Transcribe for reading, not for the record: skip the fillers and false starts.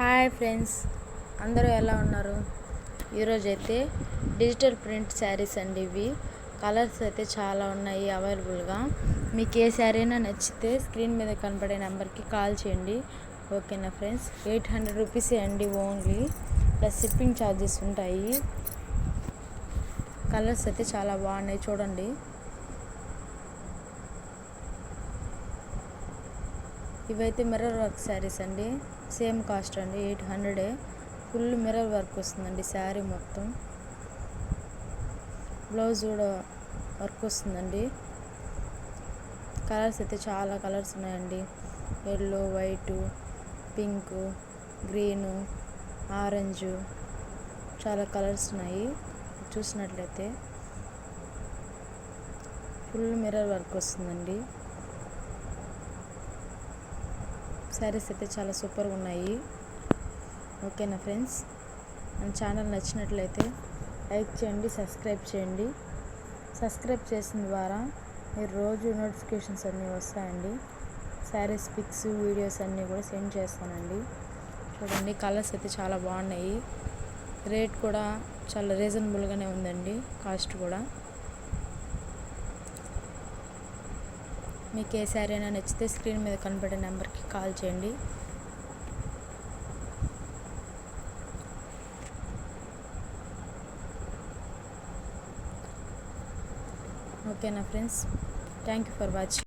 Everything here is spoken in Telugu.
హాయ్ ఫ్రెండ్స్, అందరూ ఎలా ఉన్నారు? ఈరోజు అయితే డిజిటల్ ప్రింట్ శారీస్ అండి. ఇవి కలర్స్ అయితే చాలా ఉన్నాయి అవైలబుల్గా. మీకు ఏ శారీ అయినా నచ్చితే స్క్రీన్ మీద కనపడే నెంబర్కి కాల్ చేయండి. ఓకేనా ఫ్రెండ్స్? 800 రూపీసే అండి ఓన్లీ, ప్లస్ షిప్పింగ్ ఛార్జెస్ ఉంటాయి. కలర్స్ అయితే చాలా బాగున్నాయి, చూడండి. ఇవైతే మిర్రర్ వర్క్ శారీస్ అండి. సేమ్ కాస్ట్ అండి, 800. ఫుల్ మిర్రర్ వర్క్ వస్తుందండి శారీ మొత్తం. బ్లౌజ్ కూడా వర్క్ వస్తుందండి. కలర్స్ అయితే చాలా కలర్స్ ఉన్నాయండి. Yellow, white, pink, green, orange, చాలా కలర్స్ ఉన్నాయి. చూసినట్లయితే ఫుల్ మిర్రర్ వర్క్ వస్తుందండి. శారీస్ అయితే చాలా సూపర్గా ఉన్నాయి. ఓకేనా ఫ్రెండ్స్? మన ఛానల్ నచ్చినట్లయితే లైక్ చేయండి, సబ్స్క్రైబ్ చేయండి. సబ్స్క్రైబ్ చేసిన ద్వారా మీరు రోజు నోటిఫికేషన్స్ అన్నీ వస్తాయండి. శారీస్ పిక్స్, వీడియోస్ అన్నీ కూడా సెండ్ చేస్తానండి. చూడండి, కలర్స్ అయితే చాలా బాగున్నాయి. రేట్ కూడా చాలా రీజనబుల్గానే ఉందండి, కాస్ట్ కూడా. మీకు ఏ శారీ అయినా నచ్చితే స్క్రీన్ మీద కనబడే నెంబర్కి కాల్ చేయండి. ఓకేనా friends? Thank you for watching.